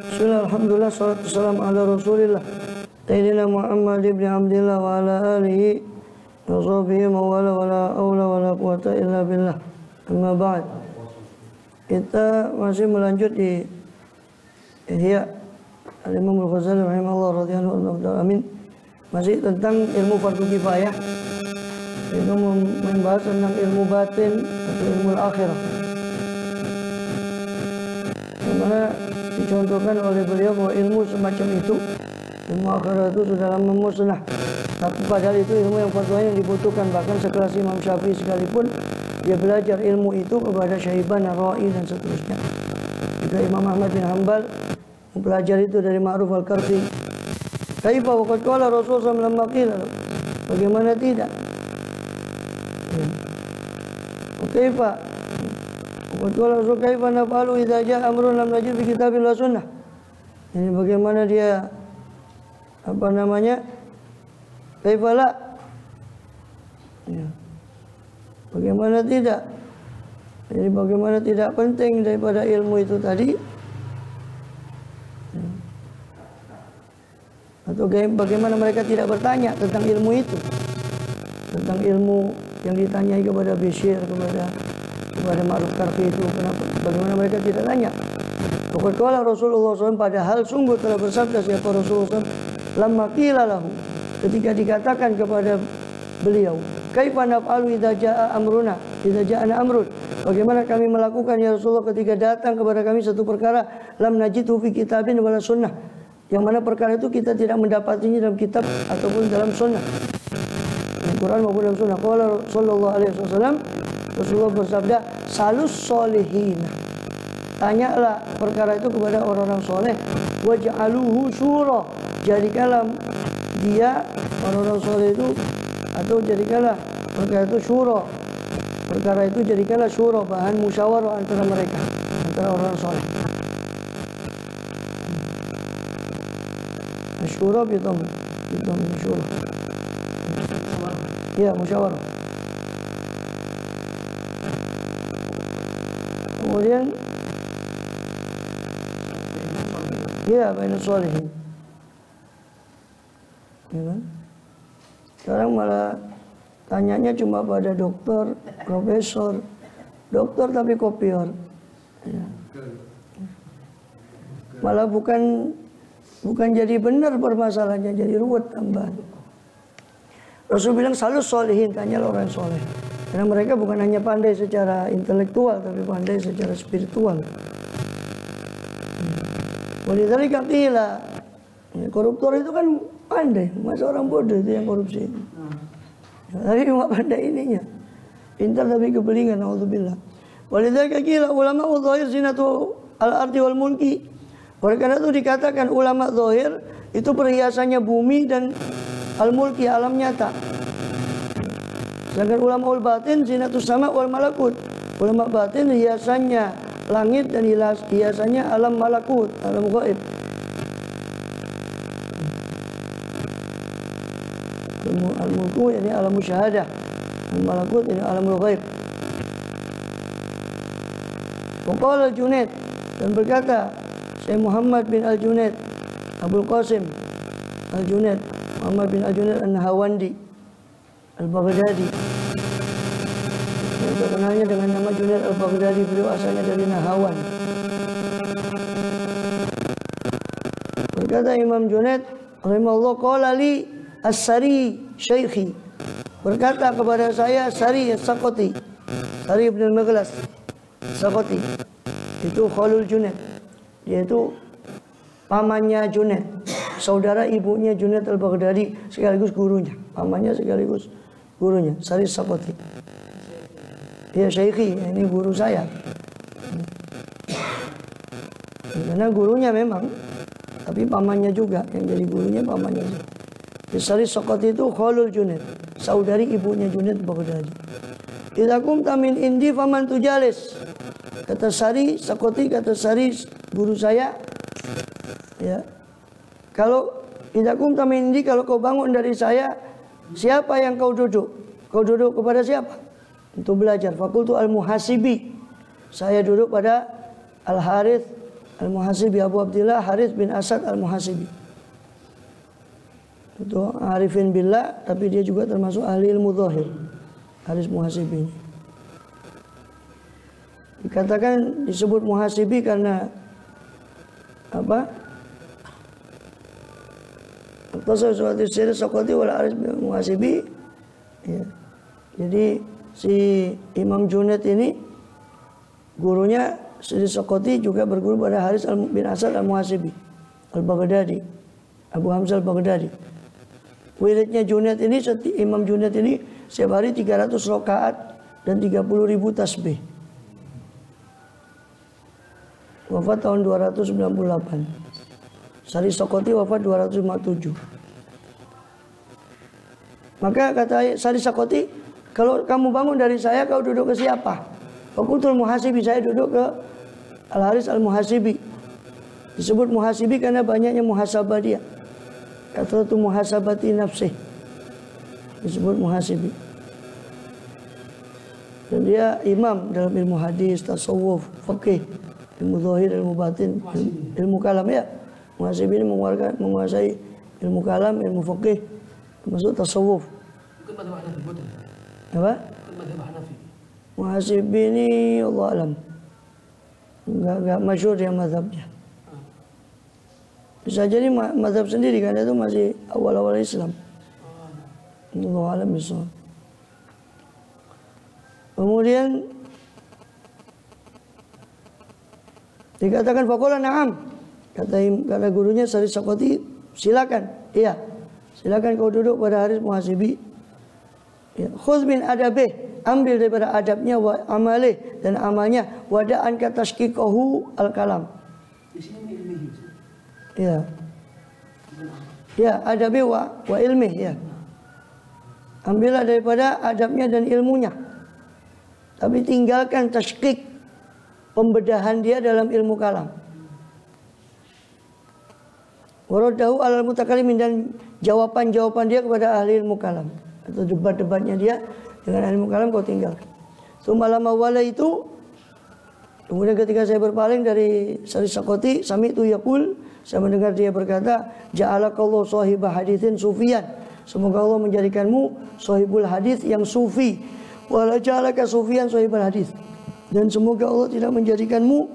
Bismillah, alhamdulillah, salatu wassalamu ala rasulillah Sayyidina Muhammad ibn Abdillah wa ala alihi wa sahbihi mawala wa la awla wa la quwata illa billah. Amma ba'd. Kita masih melanjut di Ihya Al-Imam Al-Ghazali rahimahullah radhiyallahu ta'ala amin. Masih tentang ilmu fardu kifayah. Itu membahas tentang ilmu batin atau ilmu akhirah. Yang mana dicontohkan oleh beliau bahwa ilmu semacam itu, ilmu akhirat itu sudah lama musnah. Tapi padahal itu ilmu yang fatwa yang dibutuhkan. Bahkan sekelas Imam Syafi'i sekalipun dia belajar ilmu itu kepada Syaibah, Ar-Ra'i dan seterusnya. Juga Imam Ahmad bin Hanbal mempelajari itu dari Ma'ruf Al-Karfi. Kaifa waqad qala Rasulullah lamma qila, bagaimana tidak? Kaifa waqad qala Rasul kaifa naf'alu idza ja'a amrun lam najid fi kitabillah sunnah. Ini bagaimana dia kaifa la? Ya. Bagaimana tidak? Jadi bagaimana tidak penting daripada ilmu itu tadi? Atau bagaimana mereka tidak bertanya tentang ilmu itu? Tentang ilmu yang ditanyai kepada Bishr, kepada Ma'ruf Karfi itu, kenapa? Bagaimana mereka tidak tanya? Pokoknya kalau Rasulullah SAW padahal sungguh telah bersabda siapa Rasulullah SAW, lamma qila lahu, ketika dikatakan kepada beliau, kaifa naf'alu idza jaa amruna, idza ja'ana amrun, bagaimana kami melakukan ya Rasulullah ketika datang kepada kami satu perkara, lam najidhu fi kitabin wala sunnah, yang mana perkara itu kita tidak mendapatinya dalam kitab ataupun dalam sunnah, Al-Quran maupun dalam sunnah. Qala sallallahu alaihi wasallam, Rasulullah bersabda, salus solihina, tanyalah perkara itu kepada orang-orang soleh, waj'aluhu syura, jadikanlah dia orang-orang soleh itu, atau jadikanlah perkara itu syura, perkara itu jadikanlah syura, bahan musyawarah antara mereka, antara orang soleh. Syura bitom syura. Ya, musyawarah. Kemudian ya, bainus sholihin. Ya kan? Sekarang malah tanyanya cuma pada dokter, profesor, dokter tapi kopior. Ya. Malah bukan jadi benar permasalahannya, jadi ruwet tambahan. Rasul bilang salus sholihin, tanyalah orang soleh. Karena mereka bukan hanya pandai secara intelektual, tapi pandai secara spiritual. Walidzalika qila, koruptor itu kan pandai, masa orang bodoh itu yang korupsi. Tapi cuma pandai ininya, pintar tapi kebelingan, naudzubillah. Walidzalika qila ulama dzahir zinatu al-ardi wal mulki. Oleh karena itu dikatakan ulama zahir itu perhiasannya bumi dan al-mulki, alam nyata. Sedangkan ulama ul-batin zinatus sama wal malakut. Ulama batin hiasannya langit dan hiasannya alam malakut, alam gaib. Al-mulku ini alam musyahadah, al-malakut ini alamul gaib. Waqala al-Junaid, dan berkata Syekh Muhammad bin Al-Junaid Abul Qasim Al-Junaid, Muhammad bin Al-Junaid An-Nahawandi Al-Baghdadi, yang terkenalnya dengan nama Junaid Al-Baghdadi. Beliau asalnya dari Nahawan. Berkata Imam Junaid rahimahullah, qala li as-Sari syaikhi, berkata kepada saya Sari as-Saqati, Sari ibn al-Maghlas Saqati, itu Khalul Junaid, dia itu pamannya Junaid, saudara ibunya Junaid Al-Baghdadi, sekaligus gurunya, pamannya sekaligus gurunya, Sari Saqati. Ya syaikhi, ini guru saya. Karena gurunya memang, tapi pamannya juga, yang jadi gurunya pamannya. Sari Saqati itu Khalul Junaid, saudari ibunya Junaid Al-Baghdadi. Idza qumta min indi faman tujalis, kata Sari Saqati, kata Sari guru saya, ya, kalau idza qumta min indi, kalau kau bangun dari saya, siapa yang kau duduk? Kau duduk kepada siapa? Untuk belajar. Fakultu al-muhasibi, saya duduk pada Al-Harith Al-Muhasibi, Abu Abdillah Harits bin Asad Al-Muhasibi. Itu arifin billah, tapi dia juga termasuk ahli ilmu zahir. Harits Muhasibi ini dikatakan disebut Muhasibi karena apa? Tasawuf sir Saqati wal Harits Muhasibi. Ya. Jadi si Imam Junaid ini gurunya Sri Saqati juga berguru pada Harits bin Asad Al-Muhasibi Al-Baghdadi, Abu Hamzah Al-Baghdadi. Wiridnya Junaid ini, Imam Junaid ini setiap hari 300 rakaat dan 30.000 tasbih. Wafat tahun 298. Sri Saqati wafat 257. Maka kata Sri Saqati, kalau kamu bangun dari saya, kau duduk ke siapa? Fakultul Muhasibi, saya duduk ke Al-Harits Al-Muhasibi. Disebut Muhasibi karena banyaknya muhasabah dia. Kata itu muhasabati nafsih, disebut Muhasibi. Dan dia imam dalam ilmu hadis, tasawuf, fikih, ilmu zahir, ilmu batin, ilmu kalam ya. Muhasibi ini menguasai ilmu kalam, ilmu fikih, termasuk tasawuf. Apa? Muhasibi ini Allah alam, enggak masyhur dia mazhabnya. Bisa jadi mazhab sendiri karena itu masih awal-awal Islam. Allah alam bisawab. Kemudian dikatakan faqala na'am. Kata gurunya Sri Saqati, silakan. Iya. Silakan kau duduk pada Harits Muhasibi. Ya, khudz min adabih, ambil daripada adabnya wa amalih dan amalnya, wada'an ka tashqiqahu al-kalam. Di sini ilmiah. Ya. Ya, adabi wa ilmih ya. Ambillah daripada adabnya dan ilmunya. Tapi tinggalkan tashqiq, pembedahan dia dalam ilmu kalam. Waradahu alal mutakallimin, dan jawaban-jawaban dia kepada ahli ilmu kalam. Atau debat-debatnya dia dengan ahli ilmu kalam kau tinggalkan. Sumalama wala itu, kemudian ketika saya berpaling dari Sri Saqati, sami itu yaqul, saya mendengar dia berkata, ja'alakallahu sahibah haditsin sufiyan. Semoga Allah menjadikanmu sahibul hadis yang sufi. Wala ja'alaka sufiyan sahibul hadis. Dan semoga Allah tidak menjadikanmu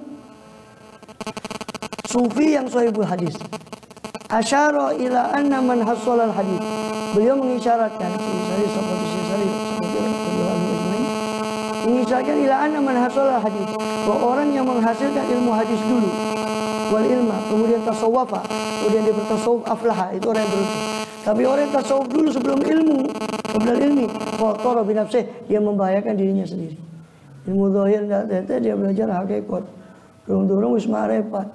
sufi yang sahibul hadis. Asyara ila anna man hassalal hadis. Beliau mengisyaratkan mengisyaratkan ila anna man hassalal hadis, bahwa orang yang menghasilkan ilmu hadis dulu, wal ilma, kemudian tasawwafa, kemudian dia bertasawuf, aflaha, itu orang yang beruntung. Tapi orang yang tasawuf dulu sebelum ilmu, sebelum ilmi, qatara bi nafsihi, dia membahayakan dirinya sendiri. Ilmu zahir enggak tete, dia belajar hakikat. Durung-durung wis ma'rifat.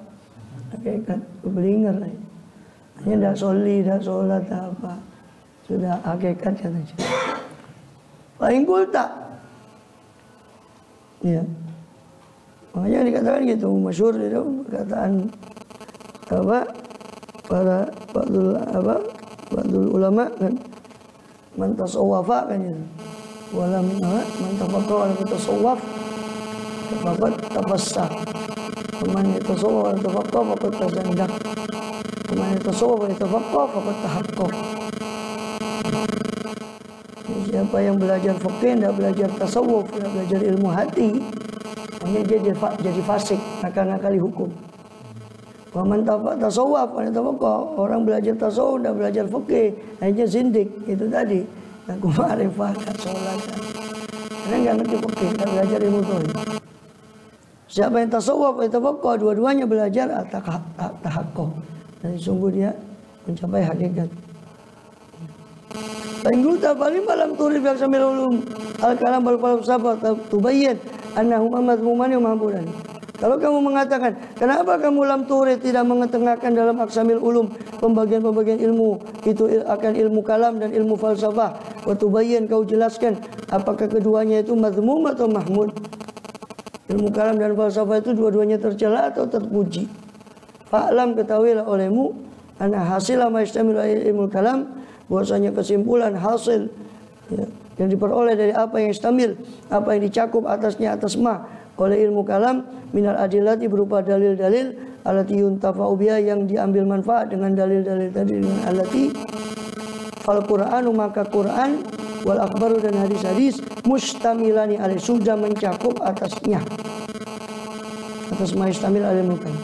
Hakikat keblinger. Hanya enggak soli, enggak salat apa. Sudah hakikat katanya. Paling kulta. Ya. Makanya dikatakan gitu, masyhur itu perkataan apa para ba'dul ulama kan, man tasawwafa kan itu. Wala min man tafaqqa wala tasawwaf faqad tafassah. Man yatasawwaf wala tafaqqa faqad tazandak. Man yatasawwaf wala tafaqqa faqad tahaqqaq. Siapa yang belajar fikih, tidak belajar tasawuf, tidak belajar ilmu hati, hanya dia jadi fasik, ngakali hukum. Waman tasawuf, orang belajar tasawuf, tidak belajar fikih, hanya zindik, itu tadi. Aku ma'rifah, tak sholat, karena nggak ngerti fikih, nggak belajar ilmu zahir. Siapa yang tasawuf, dua-duanya belajar tahaqqaq, dan sungguh dia mencapai hakikat. Pengguta paling malam turib yang sambil ulum al-kalam wal-falsafah tubayyin annahum madhmuman wa mahburan. Kalau kamu mengatakan, kenapa kamu lam turib tidak mengetengahkan dalam aksamil ulum pembagian-pembagian ilmu itu akan ilmu kalam dan ilmu falsafah, wa tubayyin, kau jelaskan apakah keduanya itu madhmum atau mahmud. Ilmu kalam dan falsafah itu dua-duanya tercela atau terpuji. Fa'lam, ketahuilah olehmu, anna hasilah ma yastamilu ilmu kalam, bahwasanya kesimpulan hasil ya, yang diperoleh dari apa yang istamil, apa yang dicakup atasnya atas oleh ilmu kalam, minal adillati, berupa dalil-dalil, allati yuntafa'u biha, yang diambil manfaat dengan dalil-dalil tadi, dengan allati. Fal Qur'anu, maka Quran, wal akhbaru, dan hadis-hadis, mustamilani alaih, sudah mencakup atasnya, atas maistamil alil mukan.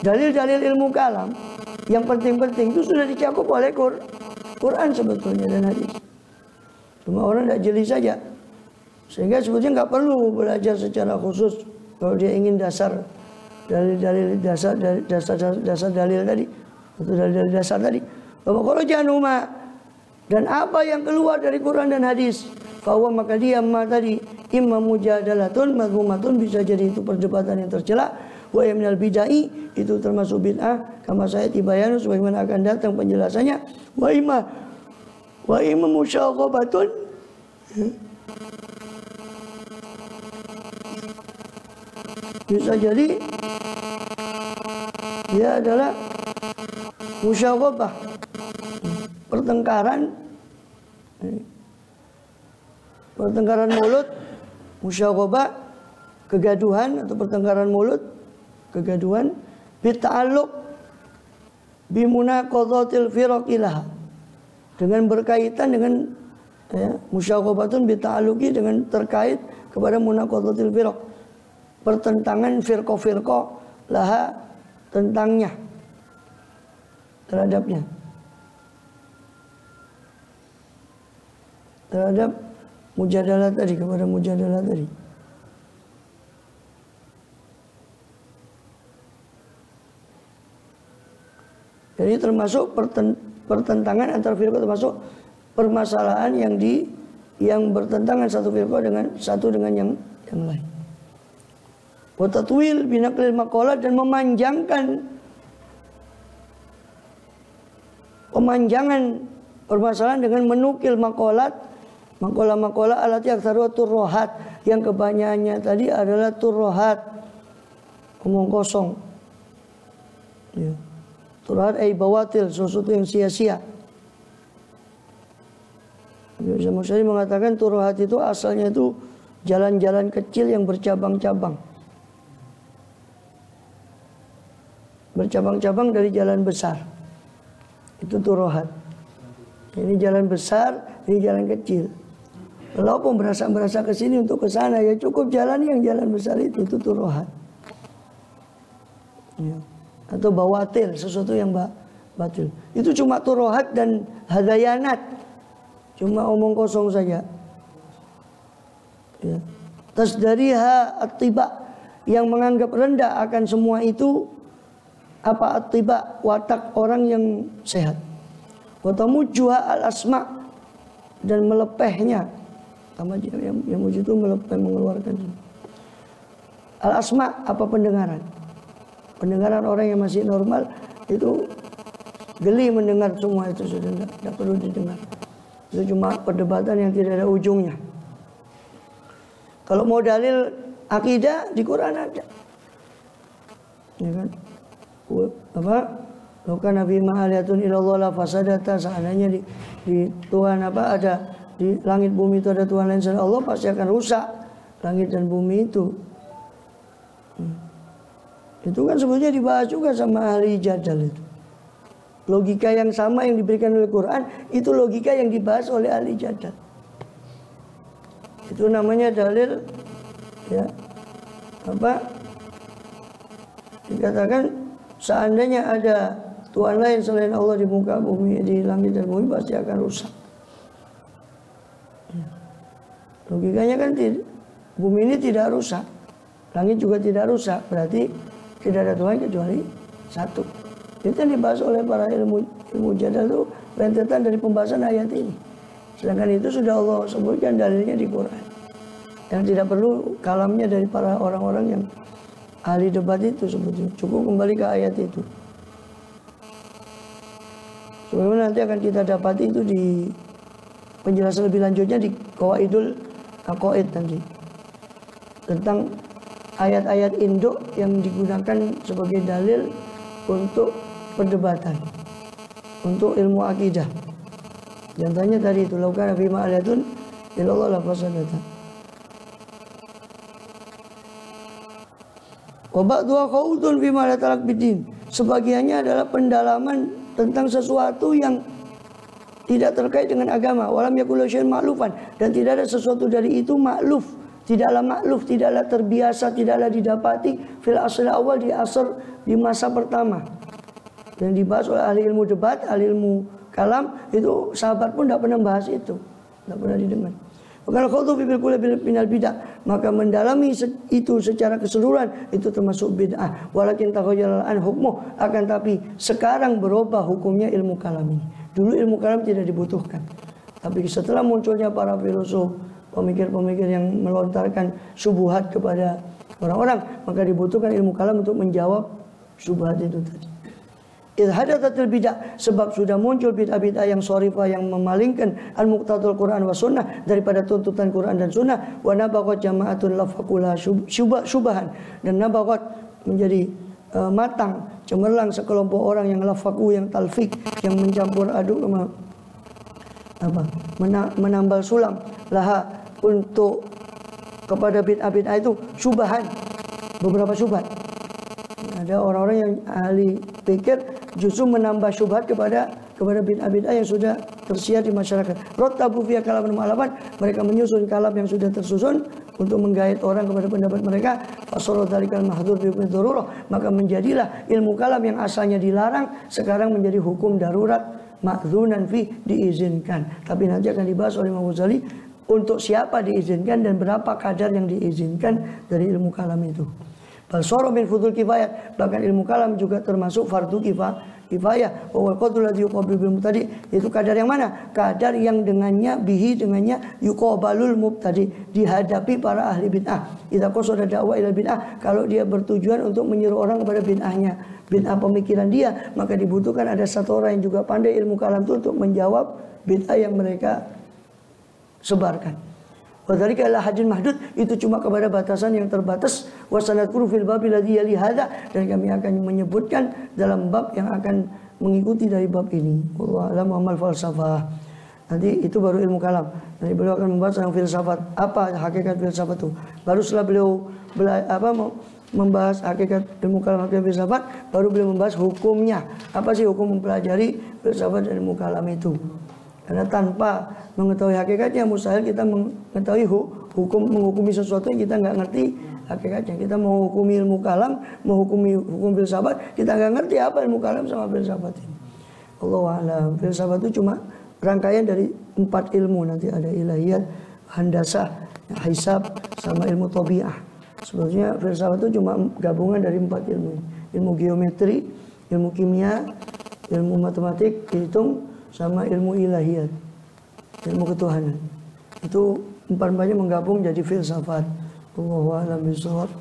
Dalil-dalil ilmu kalam yang penting-penting itu sudah dicakup oleh Quran sebetulnya dan hadis. Cuma orang tidak jeli saja, sehingga sebetulnya nggak perlu belajar secara khusus kalau dia ingin dasar dalil-dalil, dasar dalil tadi, atau dalil dasar tadi. Bahwa kalau januma dan apa yang keluar dari Quran dan hadis, bahwa maka dia tadi imma mujadalatun madhumatun, bisa jadi itu perdebatan yang tercela, wa minal bid'ah, itu termasuk bid'ah, kama saya tibayanu, sebagaimana akan datang penjelasannya, wa imma musyaghabatun, bisa jadi dia adalah musyaghabah, pertengkaran mulut, musyaghabah, kegaduhan atau pertengkaran mulut, kegaduhan, bita'alluq bimunaqadhatil firqilah, dengan berkaitan dengan musyaghabatun bita'alluqi, dengan terkait kepada munaqadhatil firq, pertentangan firqah-firqah laha, tentangnya, terhadapnya, terhadap mujadalah tadi, kepada mujadalah tadi. Jadi termasuk pertentangan antar firqah, termasuk permasalahan yang bertentangan satu firqah dengan yang lain. Wa tatwil binaqlil maqalat, dan pemanjangan permasalahan dengan menukil maqalah alati aktsaru turrohat, yang kebanyakannya tadi adalah turrohat, omong kosong. Ya. Turhat bawatil, sesuatu yang sia-sia. Bisa Musyari mengatakan turhat itu asalnya itu jalan-jalan kecil yang bercabang-cabang. Bercabang-cabang dari jalan besar. Itu turhat. Ini jalan besar, ini jalan kecil. Walaupun berasa ke sini untuk ke sana, ya cukup jalan yang jalan besar itu turhat. Ya. Atau bawatil, sesuatu yang batil. Itu cuma turohat dan hadayanat, cuma omong kosong saja. Ya. Tasdariha at-tiba, yang menganggap rendah akan semua itu apa? At-tiba, watak orang yang sehat. Wa tamujjuha al-asma, dan melepehnya, sama yang wujud itu melepeh, mengeluarkan al-asma, apa? Pendengaran orang yang masih normal itu geli mendengar semua itu, sudah tidak perlu didengar. Itu cuma perdebatan yang tidak ada ujungnya. Kalau mau dalil akidah di Quran ada, ya kan? Apa? Laukana bima aliyatun ilallah la fasadata, seandainya di Tuhan ada di langit bumi itu ada Tuhan lain selain Allah, pasti akan rusak langit dan bumi itu. Itu kan sebetulnya dibahas juga sama ahli jadal itu. Logika yang sama yang diberikan oleh Quran, itu logika yang dibahas oleh ahli jadal. Itu namanya dalil, ya, apa? Dikatakan seandainya ada Tuhan lain selain Allah di muka bumi, di langit dan bumi, pasti akan rusak. Logikanya kan bumi ini tidak rusak, langit juga tidak rusak, berarti tidak ada Tuhan kecuali satu. Itu yang dibahas oleh para ilmu jadal itu rentetan dari pembahasan ayat ini. Sedangkan itu sudah Allah sebutkan dalilnya di Quran. Yang tidak perlu kalamnya dari para orang-orang yang ahli debat itu sebetulnya. Cukup kembali ke ayat itu. Sebagaimana nanti akan kita dapati itu di penjelasan lebih lanjutnya di Qawaidul Aqaid nanti. Tentang ayat-ayat induk yang digunakan sebagai dalil untuk perdebatan, untuk ilmu akidah. Contohnya tadi itu, laukana bima aliyatun ilallah la fasadata. Wa ba'dhuha khawdun fi ma la talaq bidin. Sebagiannya adalah pendalaman tentang sesuatu yang tidak terkait dengan agama. Walam yakul syai'un ma'lufan, dan tidak ada sesuatu dari itu ma'luf. Tidaklah makluf, tidaklah terbiasa, tidaklah didapati fil asr awal, di masa pertama. Dan dibahas oleh ahli ilmu debat, ahli ilmu kalam, itu sahabat pun tidak pernah bahas itu, tidak pernah didengar. Maka khawdu fi kulli minal bid'ah, maka mendalami itu secara keseluruhan itu termasuk bid'ah. Walakin taghayyara an hukmuh, akan tapi sekarang berubah hukumnya ilmu kalam ini. Dulu ilmu kalam tidak dibutuhkan, tapi setelah munculnya para filosof, pemikir-pemikir yang melontarkan subuhat kepada orang-orang, maka dibutuhkan ilmu kalam untuk menjawab subuhat itu tadi. Idhadatul bid'ah, sebab sudah muncul bid'ah-bid'ah yang sharifah, yang memalingkan al-muqtadul Quran wa sunnah, daripada tuntutan Quran dan sunnah. Wa nabaqat jama'atun lafaqula syubahan, dan nabaqat menjadi matang, cemerlang sekelompok orang yang lafaku, yang talfik, yang mencampur aduk menambal sulam laha, untuk kepada bid'ah-bid'ah itu syubahan, beberapa syubhat. Ada orang-orang yang ahli pikir justru menambah syubhat kepada bid'ah-bid'ah yang sudah tersiar di masyarakat. Rattabu fiya kalaman mu'allafan, mereka menyusun kalam yang sudah tersusun untuk menggait orang kepada pendapat mereka. Fasara dzalikal mahdhur bi darurah, maka menjadilah ilmu kalam yang asalnya dilarang sekarang menjadi hukum darurat, ma'dzunan fi, diizinkan. Tapi nanti akan dibahas oleh Imam Ghazali untuk siapa diizinkan dan berapa kadar yang diizinkan dari ilmu kalam itu. Balsoro min fudul kifayah, bahkan ilmu kalam juga termasuk fardu kifayah. Wa qadrul ladzi yuqabil bil mubtadi, itu kadar yang mana? Kadar yang dengannya yuqabalul mubtadi, dihadapi para ahli bid'ah. Idza qasada da'wa ila bid'ah, kalau dia bertujuan untuk menyuruh orang kepada bid'ahnya, bid'ah pemikiran dia, maka dibutuhkan ada satu orang yang juga pandai ilmu kalam itu untuk menjawab bid'ah yang mereka sebarkan. Wadzalika ila hadin mahdud, itu cuma kepada batasan yang terbatas. Wasanadkuru fil babil ladzi yali hadza, dan kami akan menyebutkan dalam bab yang akan mengikuti dari bab ini. Wallahu a'lam amal falsafah. Nanti itu baru ilmu kalam. Nanti beliau akan membahas tentang filsafat. Apa hakikat filsafat itu? Baru setelah beliau membahas hakikat ilmu kalam, hakikat filsafat, baru beliau membahas hukumnya. Apa sih hukum mempelajari filsafat dan ilmu kalam itu? Karena tanpa mengetahui hakikatnya mustahil kita mengetahui menghukumi sesuatu yang kita nggak ngerti hakikatnya. Kita mau hukumi ilmu kalam, mau hukumi hukum filsafat, kita nggak ngerti apa ilmu kalam sama filsafat ini. Allahu a'lam. Filsafat itu cuma rangkaian dari 4 ilmu, nanti ada ilahiyat, handasah, hisab, sama ilmu tabi'ah. Sebetulnya filsafat itu cuma gabungan dari 4 ilmu. Ilmu geometri, ilmu kimia, ilmu matematik, hitung, sama ilmu ilahiyat, ilmu ketuhanan. Itu 4-empatnya menggabung jadi filsafat. Wallahu a'lam bishawab.